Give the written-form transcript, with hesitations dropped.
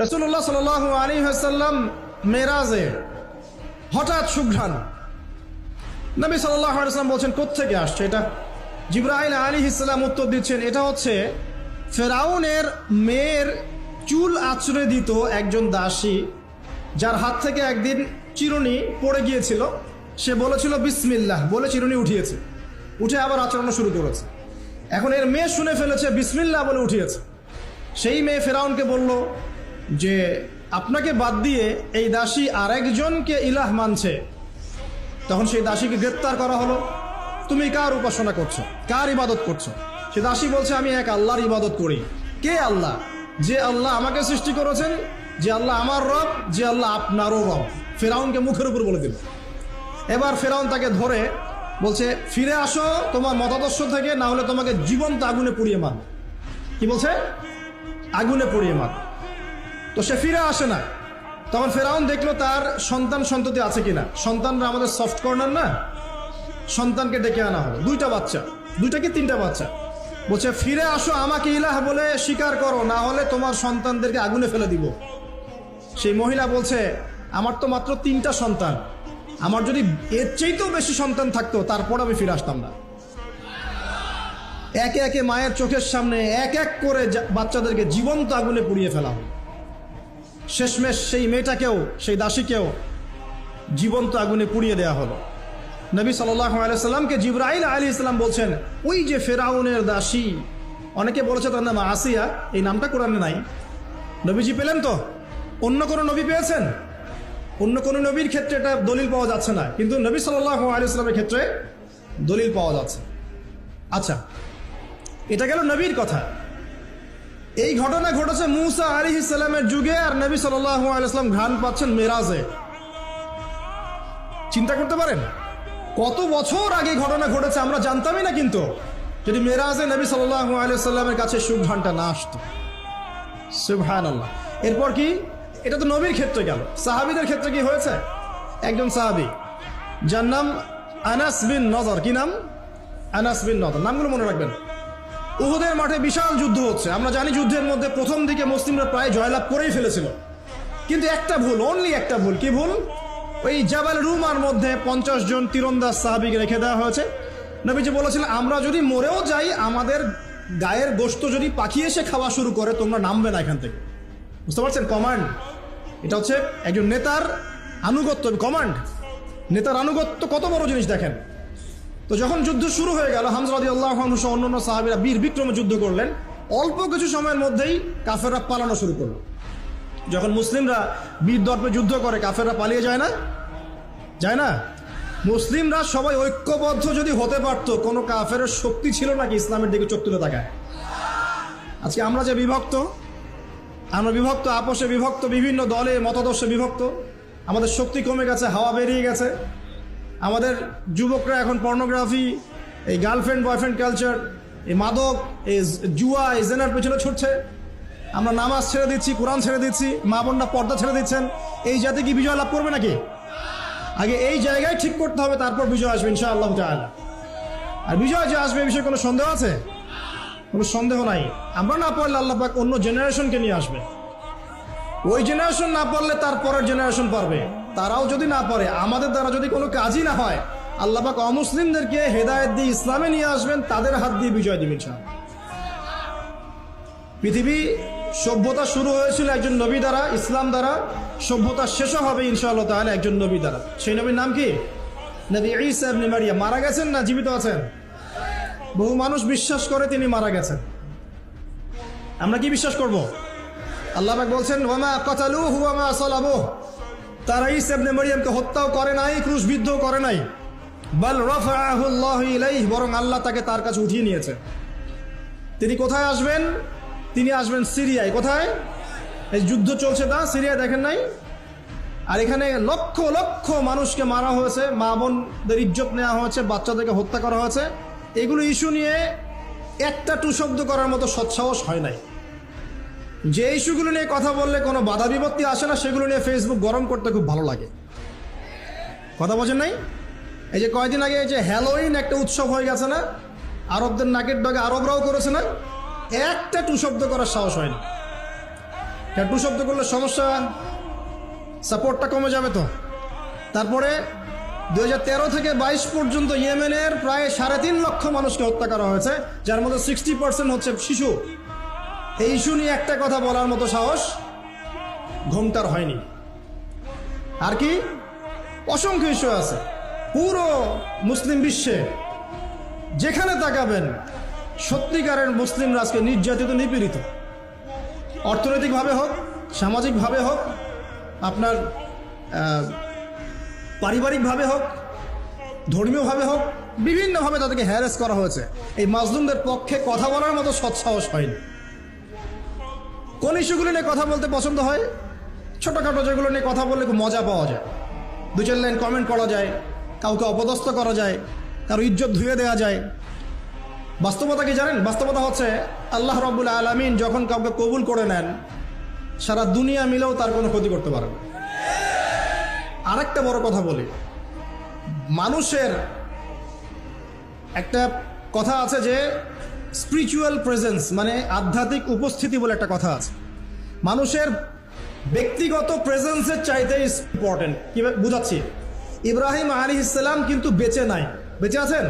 রাসূলুল্লাহ সাল্লাল্লাহু আলাইহি ওয়াসাল্লাম মেরাজে হঠাৎ সুঘ্রাণ। নবী সাল্লাল্লাহু আলাইহি ওয়াসাল্লাম বলছেন কোত্থেকে আসছে এটা? জিবরাইল আলাইহিস সালাম উত্তর দিচ্ছেন, এটা হচ্ছে ফেরাউনের মেয়ের চুল আঁচড়ে দিত একজন দাসী, যার হাত থেকে একদিন চিরুনি পড়ে গিয়েছিল। সে বলেছিল বিসমিল্লাহ বলে চিরুনি উঠিয়েছে, উঠে আবার আচরণ শুরু করেছে। এখন এর মেয়ে শুনে ফেলেছে, বিসমিল্লাহ বলে উঠিয়েছে। সেই মেয়ে ফেরাউনকে বলল যে আপনাকে বাদ দিয়ে এই দাসী আরেকজনকে ইলাহ মানছে। তখন সেই দাসীকে গ্রেপ্তার করা হলো। তুমি কার উপাসনা করছো, কার ইবাদত করছো? সে দাসী বলছে আমি এক আল্লাহর ইবাদত করি। কে আল্লাহ? যে আল্লাহ আমাকে সৃষ্টি করেছেন, যে আল্লাহ আমার রব, যে আল্লাহ আপনারও রব। ফেরাউনকে মুখের উপর বলে দিল। এবার ফেরাউন তাকে ধরে বলছে ফিরে আসো তোমার মতাদর্শ থেকে, না হলে তোমাকে জীবন্ত আগুনে পুড়িয়ে মার। কি বলছে? আগুনে পুড়িয়ে মার। তো সে ফিরে আসে না। তখন ফেরাউন দেখলো তার সন্তান সন্ততি আছে কিনা। সন্তানরা আমাদের সফট কর্নার না, সন্তানকে ডেকে আনা হলো। দুইটা বাচ্চা, দুইটা কি তিনটা বাচ্চা। বলছে ফিরে আসো, আমাকে ইলাহ বলে স্বীকার করো, না হলে তোমার সন্তানদেরকে আগুনে ফেলে দিব। সেই মহিলা বলছে আমার তো মাত্র 3টা সন্তান, আমার যদি এর চাইতেও বেশি সন্তান থাকতো তারপর আমি ফিরে আসতাম না। একে একে মায়ের চোখের সামনে এক এক করে বাচ্চাদেরকে জীবন্ত আগুনে পুড়িয়ে ফেলা হলো। শেষমেশ সেই মেয়েটাকেও, সেই দাসীকেও জীবন্ত আগুনে পুড়িয়ে দেওয়া হলো। নবী সাল্লাল্লাহু আলাইহি সাল্লামকে জিবরাইল আলাইহিস সালাম বলছেন ওই যে ফেরাউনের দাসী, অনেকে বলেছে তার নাম আসিয়া, এই নামটা কোরআনে নাই। নবীজি পেলেন তো? অন্য কোনো নবী পেয়েছেন? অন্য কোনো নবীর ক্ষেত্রে এটা দলিল পাওয়া যাচ্ছে না, কিন্তু নবী সাল্লাল্লাহু আলাইহি সাল্লামের ক্ষেত্রে দলিল পাওয়া যাচ্ছে। আচ্ছা, এটা গেল নবীর কথা। এই ঘটনা ঘটেছে মূসা আলাইহিস সালামের যুগে, আর নবী সাল্লাল্লাহু আলাইহি সাল্লাম ঘ্রাণ পাচ্ছেন মেরাজে। চিন্তা করতে পারেন কত বছর আগে ঘটনা ঘটেছে, আমরা জানতামই না। কিন্তু যদি মেরাজে নবী সাল্লাল্লাহু আলাইহি সাল্লামের কাছে সুঘ্রাণটা না আসতো। সুবহানাল্লাহ। এরপর কি? এটা তো নবীর ক্ষেত্রে গেল। সাহাবীদের ক্ষেত্রে কি হয়েছে? একজন সাহাবী যার নাম আনাস বিন নজর। কি নাম? আনাস বিন নজর। নামগুলো মনে রাখবেন। উহুদের মাঠে বিশাল যুদ্ধ হচ্ছে। আমরা জানি যুদ্ধের মধ্যে প্রথম দিকে মুসলিমরা প্রায় জয়লাভ করেই ফেলেছিল, কিন্তু একটা ভুল, অনলি একটা ভুল। কি ভুল? ওই জাবাল রুমার মধ্যে 50 জন তীরন্দাজ সাহাবীকে রেখে দেওয়া হয়েছে। নবীজি বলেছিলেন আমরা যদি মরেও যাই, আমাদের গায়ের গোশত যদি পাখি এসে খাওয়া শুরু করে, তোমরা নামবে না এখান থেকে। বুঝতে পারছেন? কমান্ড। এটা হচ্ছে একজন নেতার আনুগত্য। কমান্ড, নেতার আনুগত্য কত বড় জিনিস দেখেন। তো যখন যুদ্ধ শুরু হয়ে গেল, হামজা রাদিয়াল্লাহু আনহু সহ অন্যান্য সাহাবীরা বীর বিক্রমে যুদ্ধ করলেন। অল্প কিছু সময়ের মধ্যেই কাফেররা পালানো শুরু করলো। যখন মুসলিমরা বীর দর্পে যুদ্ধ করে, কাফেররা পালিয়ে যায় না? যায় না? মুসলিমরা সবাই ঐক্যবদ্ধ যদি হতে পারতো, কোনো কাফের শক্তি ছিল নাকি ইসলামের দিকে চোখ তুলে তাকায়? আজকে আমরা যে বিভক্ত, আমরা বিভক্ত, আপোষে বিভক্ত, বিভিন্ন দলে মতাদর্শে বিভক্ত, আমাদের শক্তি কমে গেছে, হাওয়া বেরিয়ে গেছে। আমাদের যুবকরা এখন পর্নোগ্রাফি, এই গার্লফ্রেন্ড বয়ফ্রেন্ড কালচার, এই মাদক, এই জুয়া, এই জেনার পেছনে ছুটছে। আমরা নামাজ ছেড়ে দিচ্ছি, কোরআন ছেড়ে দিচ্ছি, মা বোনরা পর্দা ছেড়ে দিচ্ছেন। এই জাতি কি বিজয় লাভ করবে নাকি? আগে এই জায়গায় ঠিক করতে হবে, তারপর বিজয় আসবে ইনশাআল্লাহ তাআলা। আর বিজয় যে আসবে, এই বিষয়ে কোনো সন্দেহ আছে? কোনো সন্দেহ নাই। আমরা না পড়লে আল্লাহ পাক অন্য জেনারেশনকে নিয়ে আসবে। ওই জেনারেশন না পড়লে তার পরের জেনারেশন পারবে। তারাও যদি না পারে, আমাদের দ্বারা যদি কোনো কাজই না হয়, আল্লাহ পাক অমুসলিমদেরকে হেদায়েত দিয়ে ইসলামে নিয়ে আসবেন, তাদের হাত দিয়ে বিজয় দিবেন ইনশাআল্লাহ। পৃথিবী সভ্যতা শুরু হয়েছিল একজন নবী দ্বারা, ইসলাম দ্বারা। সভ্যতা শেষও হবে ইনশাআল্লাহ তাআলা একজন নবী দ্বারা। সেই নবীর নাম কি? নবী ঈসা ইবনে মারিয়াম। মারা গেছেন না জীবিত আছেন? বহু মানুষ বিশ্বাস করে তিনি মারা গেছেন। আমরা কি বিশ্বাস করব? আল্লাহ পাক বলছেন ওয়ামা কাতালুহু ওয়ামা সালাবুহু, তারা ঈসা ইবনে মারিয়ামকে হত্যাও করে নাই, ক্রুশবিদ্ধও করে নাই। বাল রাফাআহু আল্লাহু ইলাইহি, বরং আল্লাহ তাকে তার কাছে উঠিয়ে নিয়েছে। তিনি কোথায় আসবেন? তিনি আসবেন সিরিয়ায়। কোথায়? এই যুদ্ধ চলছে তা সিরিয়ায়, দেখেন নাই? আর এখানে লক্ষ লক্ষ মানুষকে মারা হয়েছে, মা বোনদের ইজ্জত নেওয়া হয়েছে, বাচ্চাদেরকে হত্যা করা হয়েছে। এগুলো ইস্যু নিয়ে একটা টু শব্দ করার মতো সৎসাহস হয় নাই। যে ইস্যুগুলো নিয়ে কথা বললে কোনো বাধা বিপত্তি আসে না, সেগুলো নিয়ে ফেসবুক গরম করতে খুব ভালো লাগে। কথা বোঝেন নাই? এই যে কয়েকদিন আগে এই যে হ্যালোইন একটা উৎসব হয়ে গেছে না, আরবদের নাকের ডগে আরবরাও করেছে না, একটা টু শব্দ করার সাহস হয় না। ট্যাটু শব্দ করলে সমস্যা, সাপোর্টটা কমে যাবে তো। তারপরে 2013 থেকে 22 পর্যন্ত ইয়েমেনের প্রায় 3.5 লক্ষ মানুষকে হত্যা করা হয়েছে, যার মধ্যে 60% হচ্ছে শিশু। এই ইস্যু নিয়ে একটা কথা বলার মতো সাহস ঘোমটার হয়নি। আর কি অসংখ্য ইস্যু আছে পুরো মুসলিম বিশ্বে, যেখানে তাকাবেন সত্যিকারের মুসলিমরা আজকে নির্যাতিত, নিপীড়িত, অর্থনৈতিকভাবে হোক, সামাজিকভাবে হোক, আপনার পারিবারিকভাবে হোক, ধর্মীয়ভাবে হোক, বিভিন্নভাবে তাদেরকে হ্যারাস করা হয়েছে। এই মাজলুমদের পক্ষে কথা বলার মতো সৎসাহস হয়নি। কোন ইস্যুগুলো নিয়ে কথা বলতে পছন্দ হয়? ছোটোখাটো যেগুলো নিয়ে কথা বললে খুব মজা পাওয়া যায়, 2-4 লাইন কমেন্ট করা যায়, কাউকে অপদস্থ করা যায়, কারো ইজ্জত ধুয়ে দেওয়া যায়। বাস্তবতা কি জানেন? বাস্তবতা হচ্ছে আল্লাহ রাব্বুল আলামিন যখন কাউকে কবুল করে নেন, সারা দুনিয়া মিলেও তার কোনো ক্ষতি করতে পারে না। আরেকটা বড় কথা বলি, মানুষের একটা কথা আছে যে স্পিরিচুয়াল প্রেজেন্স, মানে আধ্যাত্মিক উপস্থিতি বলে একটা কথা আছে। মানুষের ব্যক্তিগত প্রেজেন্সের চাইতে ইম্পর্টেন্ট। কি বুঝাচ্ছি? ইব্রাহিম আলাইহিস সালাম কিন্তু বেঁচে নাই, বেঁচে আছেন?